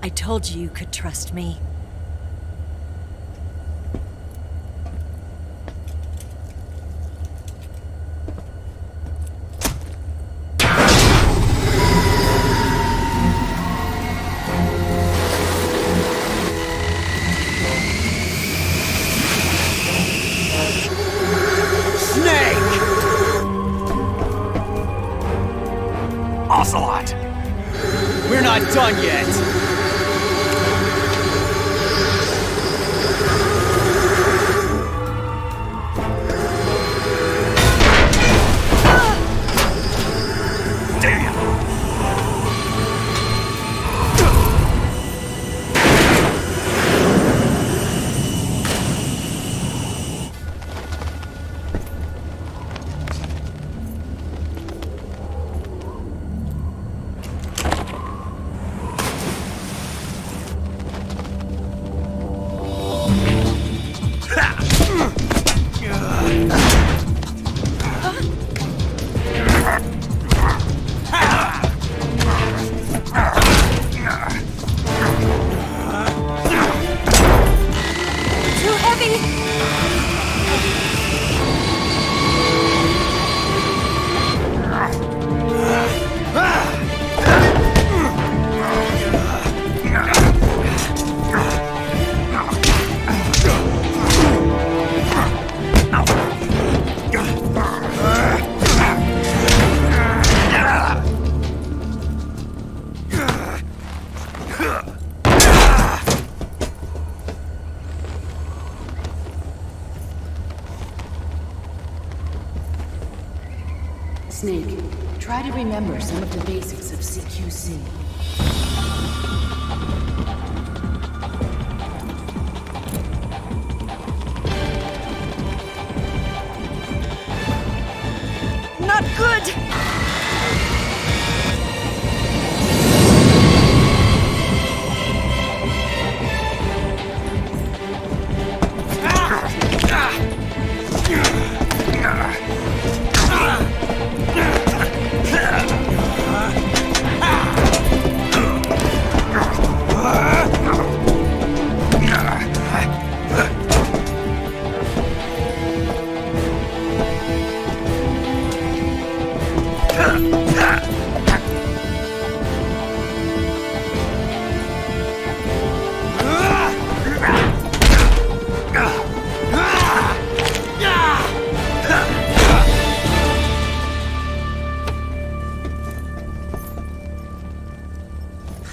I told you you could trust me. Ocelot! We're not done yet! Damn! Snake, try to remember some of the basics of CQC. Not good!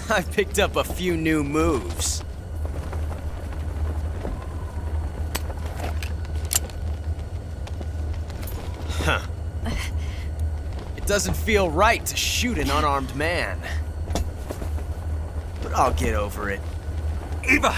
I picked up a few new moves. Huh. It doesn't feel right to shoot an unarmed man. But I'll get over it. Eva!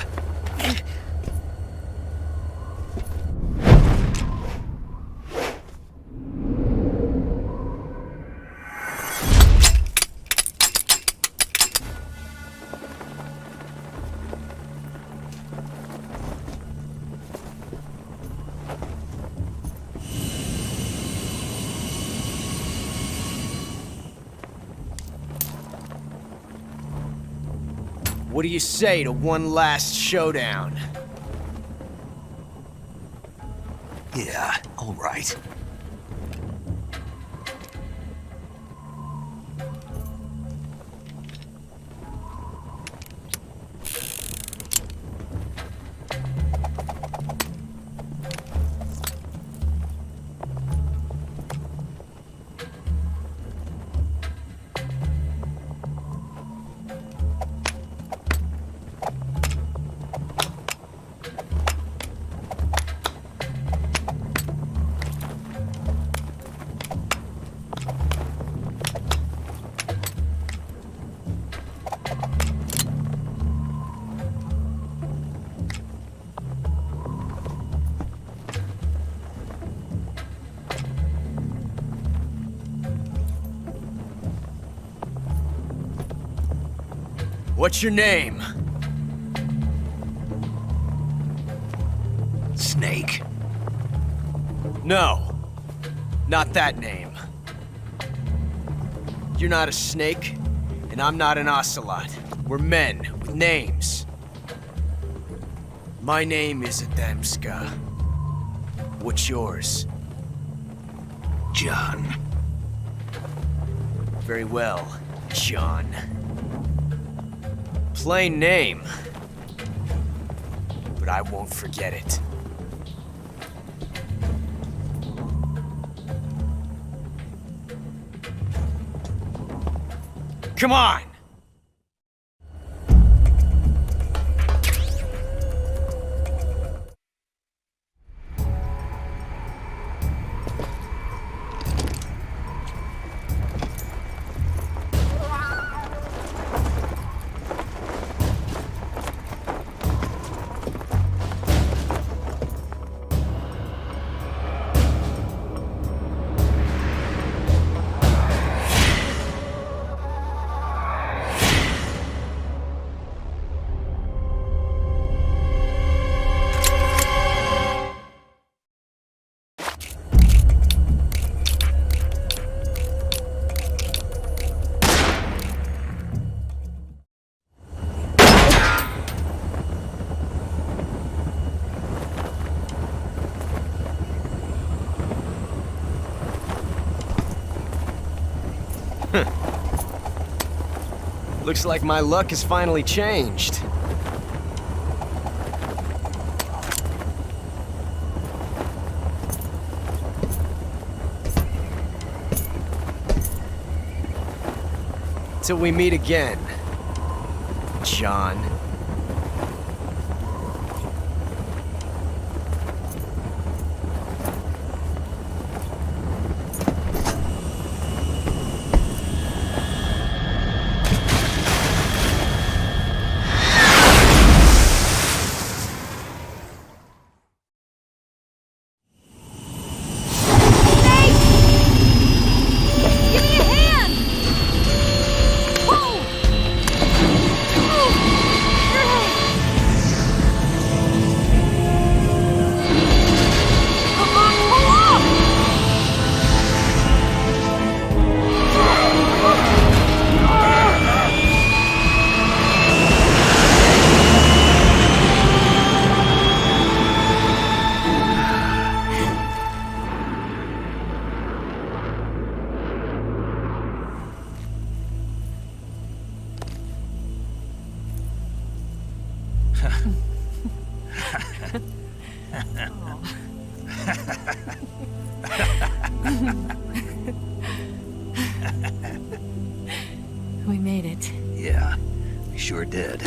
What do you say to one last showdown? Yeah, all right. What's your name? Snake. No, not that name. You're not a snake, and I'm not an ocelot. We're men with names. My name is Adamska. What's yours? John. Very well, John. Plain name. But I won't forget it. Come on! Looks like my luck has finally changed. Till we meet again, John. We made it. Yeah, we sure did.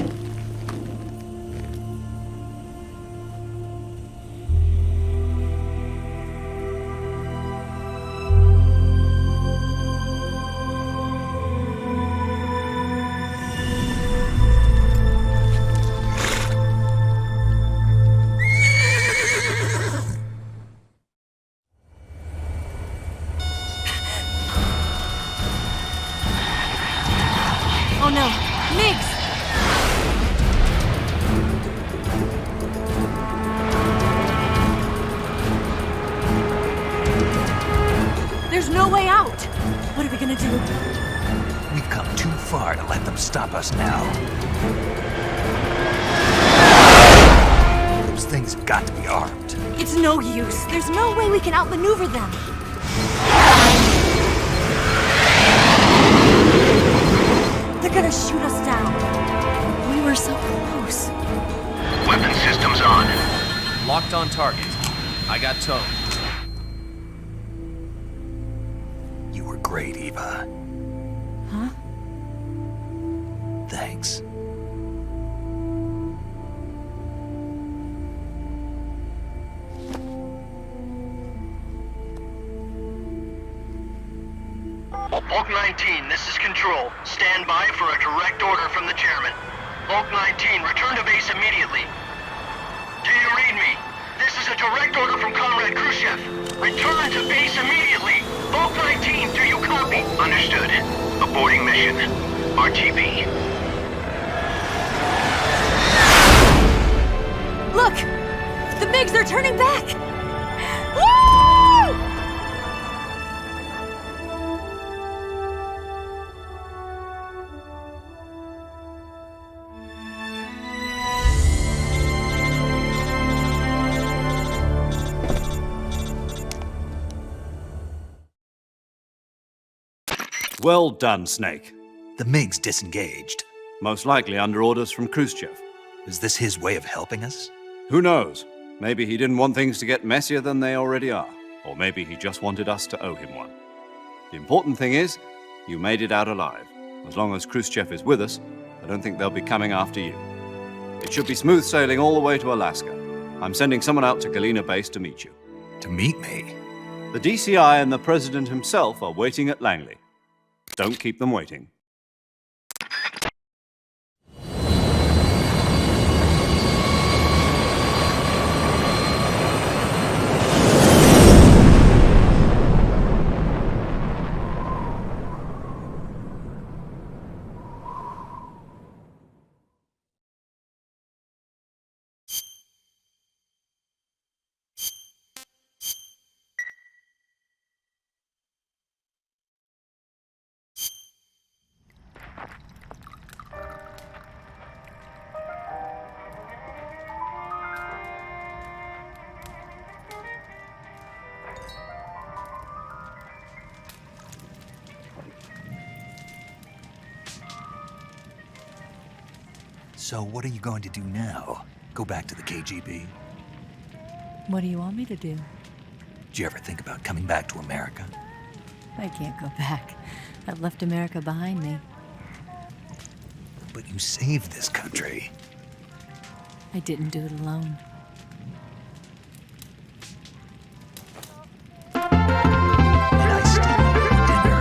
Oh no, Migs! There's no way out! What are we gonna do? We've come too far to let them stop us now. Those things have got to be armed. It's no use. There's no way we can outmaneuver them. They're gonna shoot us down. We were so close. Weapon systems on. Locked on target. I got towed. You were great, Eva. Huh? Thanks. Bulk 19, this is Control. Stand by for a direct order from the chairman. Bulk 19, return to base immediately. Do you read me? This is a direct order from Comrade Khrushchev. Return to base immediately. Bulk 19, do you copy? Understood. Aborting mission. RTB. Look! The MiGs are turning back! Woo! Well done, Snake. The MiG's disengaged. Most likely under orders from Khrushchev. Is this his way of helping us? Who knows? Maybe he didn't want things to get messier than they already are. Or maybe he just wanted us to owe him one. The important thing is, you made it out alive. As long as Khrushchev is with us, I don't think they'll be coming after you. It should be smooth sailing all the way to Alaska. I'm sending someone out to Galena Base to meet you. To meet me? The DCI and the President himself are waiting at Langley. Don't keep them waiting. So what are you going to do now? Go back to the KGB? What do you want me to do? Did you ever think about coming back to America? I can't go back. I've left America behind me. But you saved this country. I didn't do it alone. And I still owe you dinner.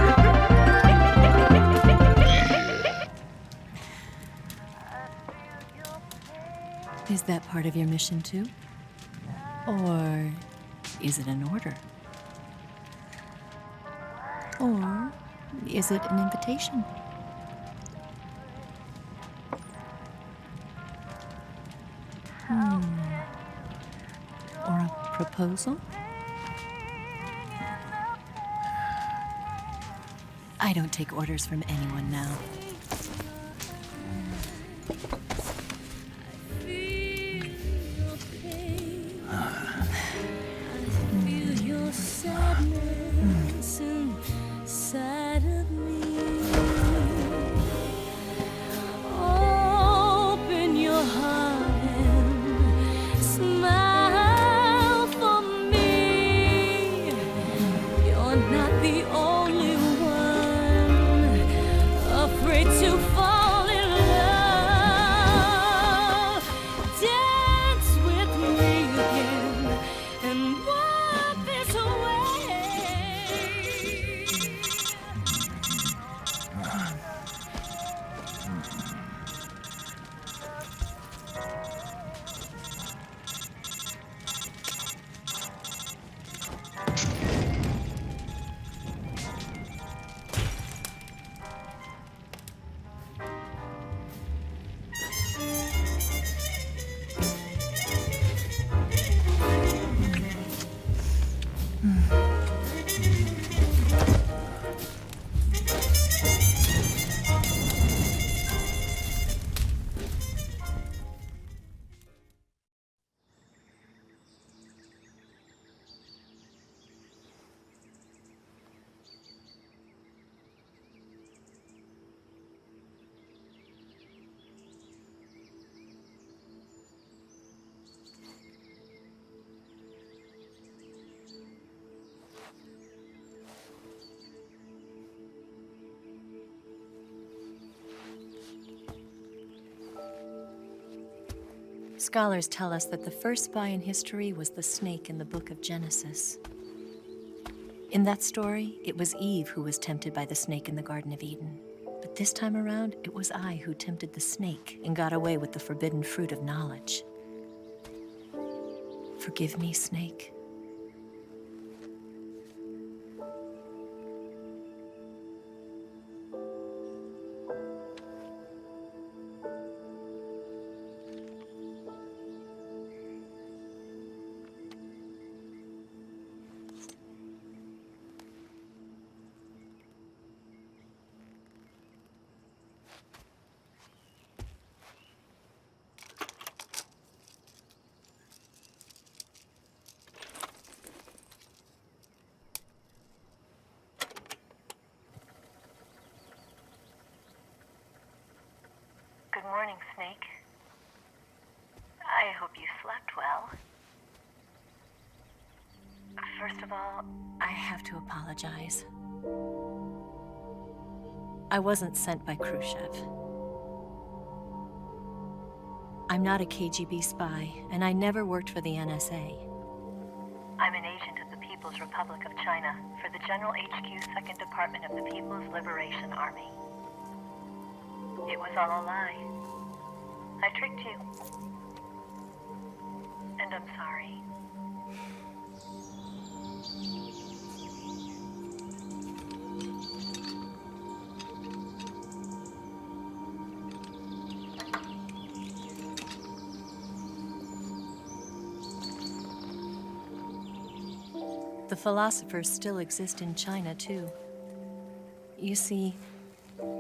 Is that part of your mission too? Or is it an order? Or is it an invitation? Or a proposal? I don't take orders from anyone now. Scholars tell us that the first spy in history was the snake in the book of Genesis. In that story, it was Eve who was tempted by the snake in the Garden of Eden. But this time around, it was I who tempted the snake and got away with the forbidden fruit of knowledge. Forgive me, snake. morning, Snake. I hope you slept well. First of all, I have to apologize. I wasn't sent by Khrushchev. I'm not a KGB spy, and I never worked for the NSA. I'm an agent of the People's Republic of China for the General HQ 2nd Department of the People's Liberation Army. It was all a lie. I tricked you. And I'm sorry. The philosophers still exist in China, too. You see,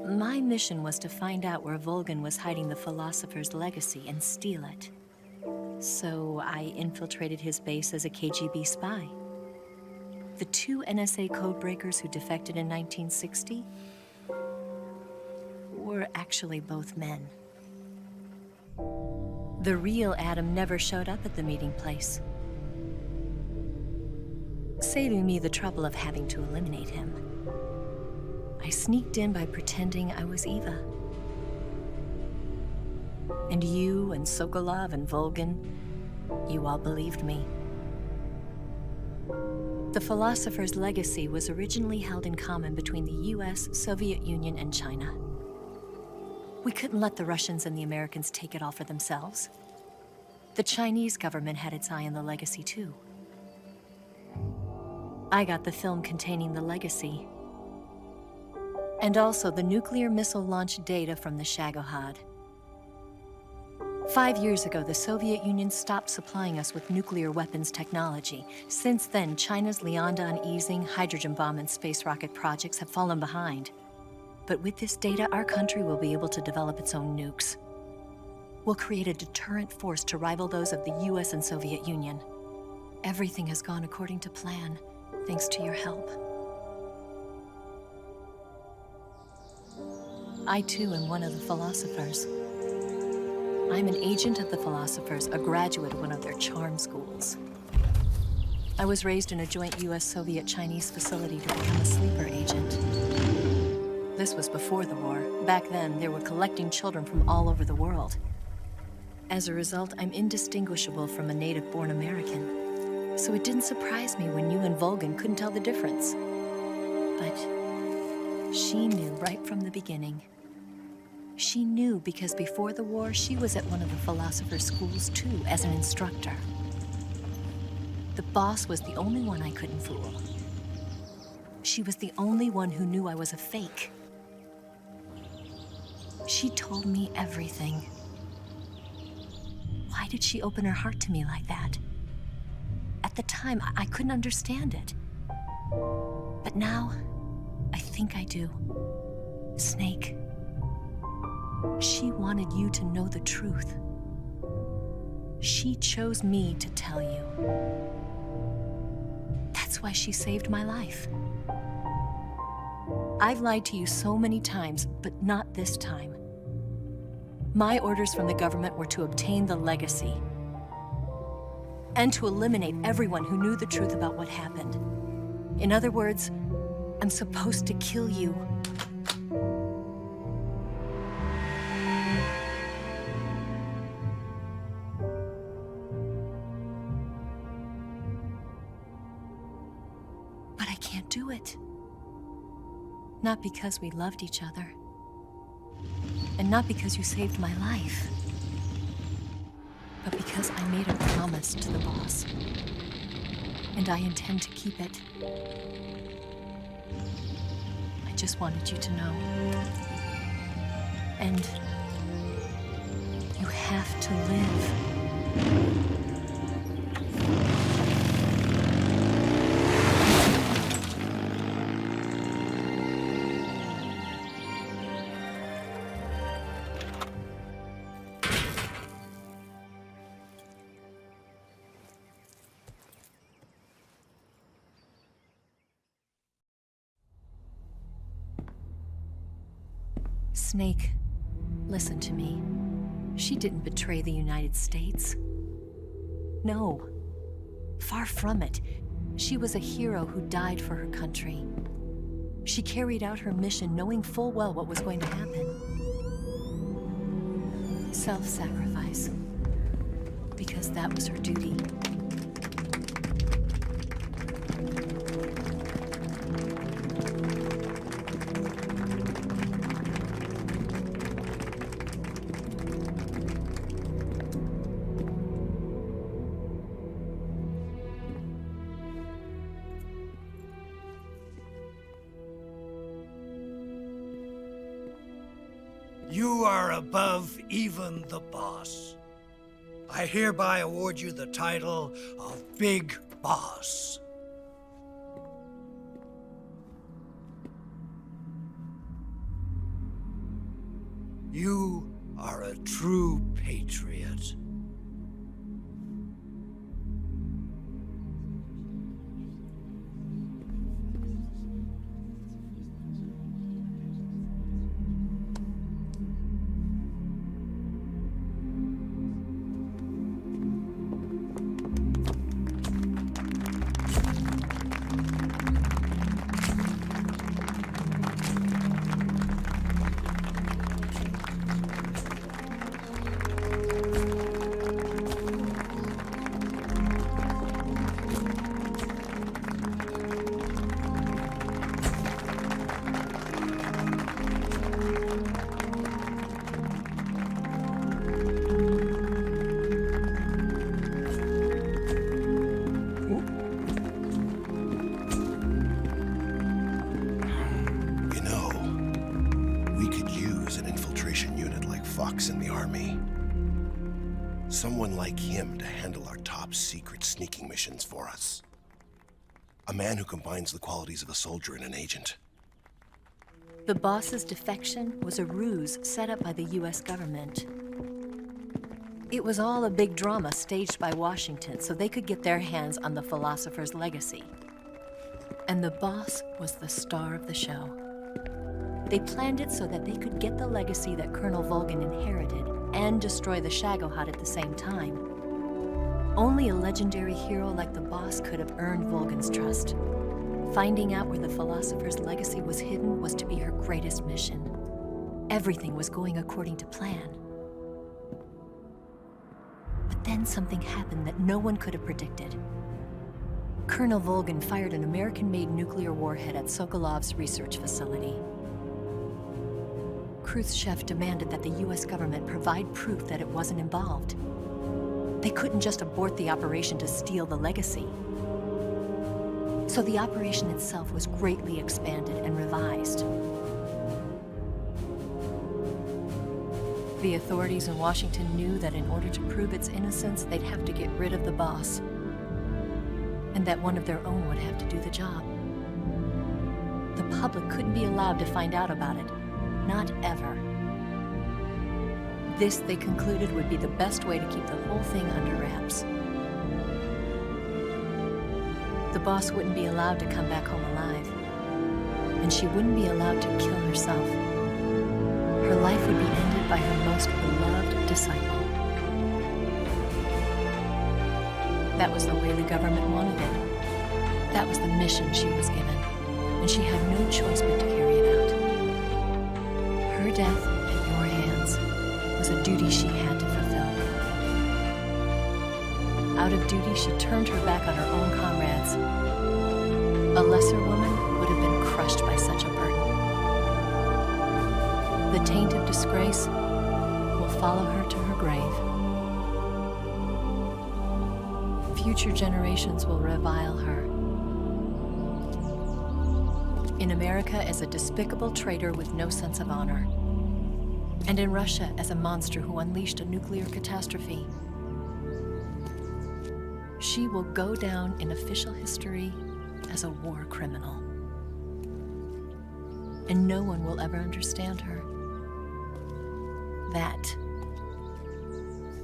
my mission was to find out where Volgin was hiding the philosopher's legacy and steal it. So I infiltrated his base as a KGB spy. The 2 NSA codebreakers who defected in 1960 were actually both men. The real Adam never showed up at the meeting place, saving me the trouble of having to eliminate him. I sneaked in by pretending I was Eva. And you and Sokolov and Volgin, you all believed me. The philosopher's legacy was originally held in common between the US, Soviet Union, and China. We couldn't let the Russians and the Americans take it all for themselves. The Chinese government had its eye on the legacy, too. I got the film containing the legacy, and also the nuclear missile launch data from the Shagohod. 5 years ago, the Soviet Union stopped supplying us with nuclear weapons technology. Since then, China's Lianda and Easing, hydrogen bomb, and space rocket projects have fallen behind. But with this data, our country will be able to develop its own nukes. We'll create a deterrent force to rival those of the US and Soviet Union. Everything has gone according to plan, thanks to your help. I, too, am one of the philosophers. I'm an agent of the philosophers, a graduate of one of their charm schools. I was raised in a joint US-Soviet-Chinese facility to become a sleeper agent. This was before the war. Back then, they were collecting children from all over the world. As a result, I'm indistinguishable from a native-born American. So it didn't surprise me when you and Volgin couldn't tell the difference. But she knew right from the beginning. She knew because before the war, she was at one of the philosopher's schools too, as an instructor. The boss was the only one I couldn't fool. She was the only one who knew I was a fake. She told me everything. Why did she open her heart to me like that? At the time, I couldn't understand it. But now, I think I do. Snake. She wanted you to know the truth. She chose me to tell you. That's why she saved my life. I've lied to you so many times, but not this time. My orders from the government were to obtain the legacy and to eliminate everyone who knew the truth about what happened. In other words, I'm supposed to kill you. But I can't do it. Not because we loved each other. And not because you saved my life. But because I made a promise to the boss. And I intend to keep it. I just wanted you to know. And you have to live. Snake, listen to me. She didn't betray the United States. No, far from it. She was a hero who died for her country. She carried out her mission knowing full well what was going to happen. Self-sacrifice. Because that was her duty. You are above even the boss. I hereby award you the title of Big Boss. You are a true patriot. In the army. Someone like him to handle our top secret sneaking missions for us. A man who combines the qualities of a soldier and an agent. The boss's defection was a ruse set up by the US government. It was all a big drama staged by Washington so they could get their hands on the philosopher's legacy. And the boss was the star of the show. They planned it so that they could get the legacy that Colonel Volgin inherited and destroy the Shagohod at the same time. Only a legendary hero like the boss could have earned Volgin's trust. Finding out where the philosopher's legacy was hidden was to be her greatest mission. Everything was going according to plan. But then something happened that no one could have predicted. Colonel Volgin fired an American-made nuclear warhead at Sokolov's research facility. Khrushchev demanded that the US government provide proof that it wasn't involved. They couldn't just abort the operation to steal the legacy. So the operation itself was greatly expanded and revised. The authorities in Washington knew that in order to prove its innocence, they'd have to get rid of the boss, and that one of their own would have to do the job. The public couldn't be allowed to find out about it. Not ever. This, they concluded, would be the best way to keep the whole thing under wraps. The boss wouldn't be allowed to come back home alive, and she wouldn't be allowed to kill herself. Her life would be ended by her most beloved disciple. That was the way the government wanted it. That was the mission she was given, and she had no choice but to carry it out. Her death at your hands was a duty she had to fulfill. Out of duty, she turned her back on her own comrades. A lesser woman would have been crushed by such a burden. The taint of disgrace will follow her to her grave. Future generations will revile her. In America as a despicable traitor with no sense of honor. And in Russia as a monster who unleashed a nuclear catastrophe. She will go down in official history as a war criminal. And no one will ever understand her. That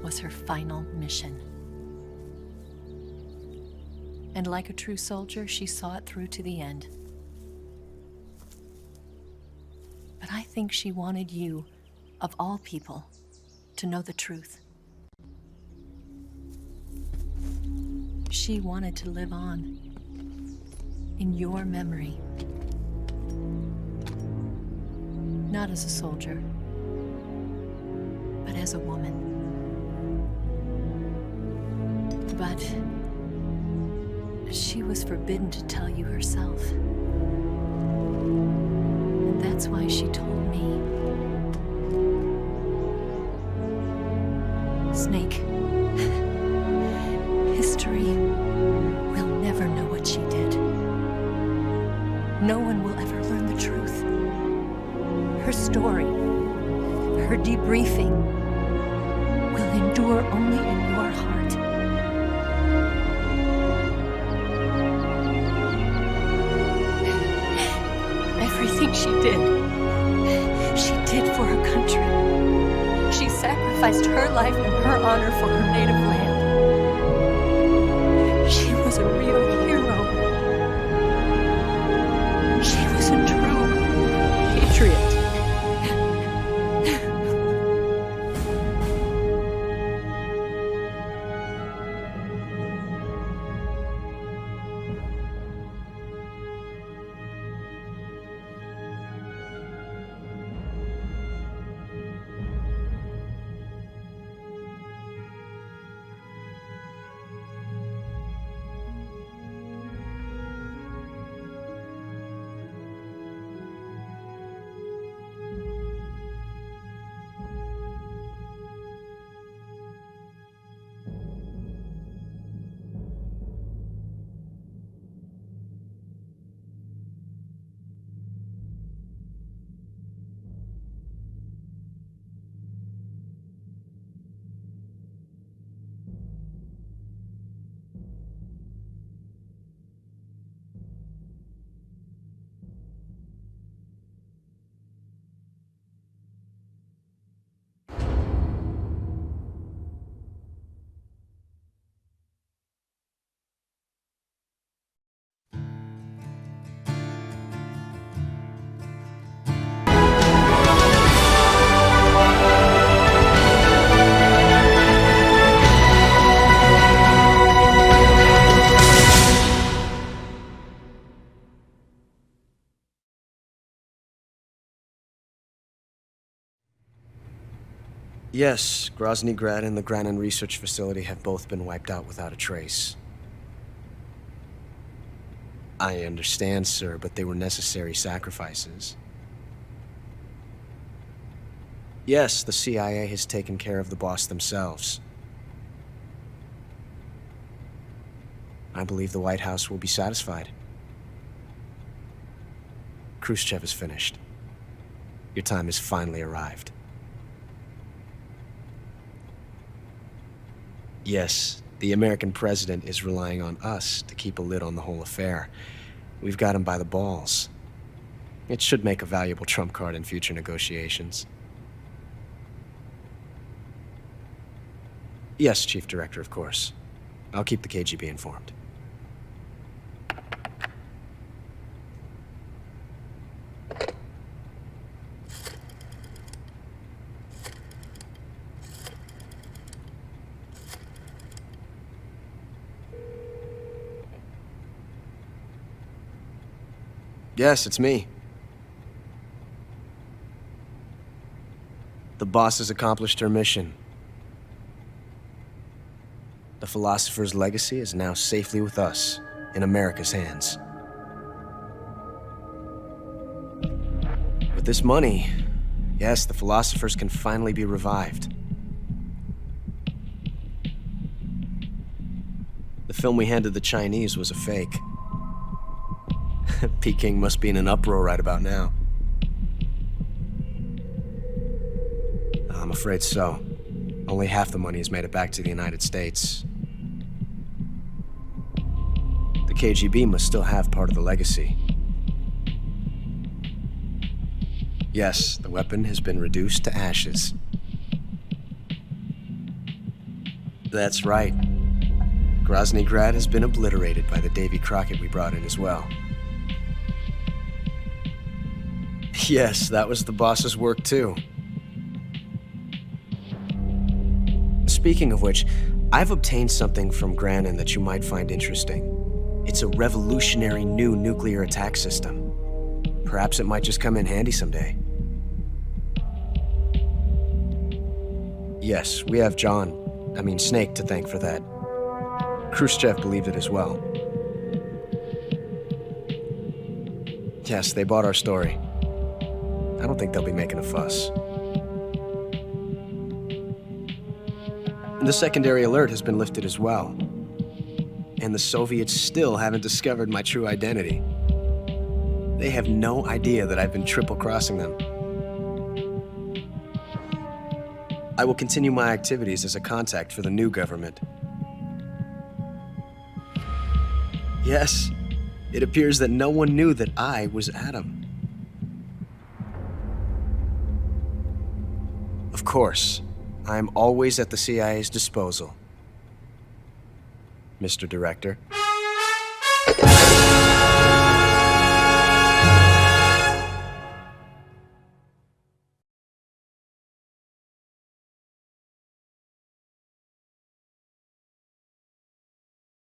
was her final mission. And like a true soldier, she saw it through to the end. But I think she wanted you, of all people, to know the truth. She wanted to live on in your memory. Not as a soldier, but as a woman. But she was forbidden to tell you herself. And that's why she told me. Snake, history will never know what she did. No one will ever learn the truth. Her story, her debriefing, will endure only in your heart. Everything she did for her country. She sacrificed her life and her honor for her native land. She was a real hero. She was a true patriot. Yes, Grozny Grad and the Granin Research Facility have both been wiped out without a trace. I understand, sir, but they were necessary sacrifices. Yes, the CIA has taken care of the boss themselves. I believe the White House will be satisfied. Khrushchev is finished. Your time has finally arrived. Yes, the American president is relying on us to keep a lid on the whole affair. We've got him by the balls. It should make a valuable trump card in future negotiations. Yes, Chief Director, of course. I'll keep the KGB informed. Yes, it's me. The boss has accomplished her mission. The philosopher's legacy is now safely with us, in America's hands. With this money, yes, the philosophers can finally be revived. The film we handed the Chinese was a fake. Peking must be in an uproar right about now. I'm afraid so. Only half the money has made it back to the United States. The KGB must still have part of the legacy. Yes, the weapon has been reduced to ashes. That's right. Grozny Grad has been obliterated by the Davy Crockett we brought in as well. Yes, that was the boss's work too. Speaking of which, I've obtained something from Grannon that you might find interesting. It's a revolutionary new nuclear attack system. Perhaps it might just come in handy someday. Yes, we have Snake to thank for that. Khrushchev believed it as well. Yes, they bought our story. I don't think they'll be making a fuss. The secondary alert has been lifted as well. And the Soviets still haven't discovered my true identity. They have no idea that I've been triple-crossing them. I will continue my activities as a contact for the new government. Yes, it appears that no one knew that I was Adam. Of course, I am always at the CIA's disposal, Mr. Director.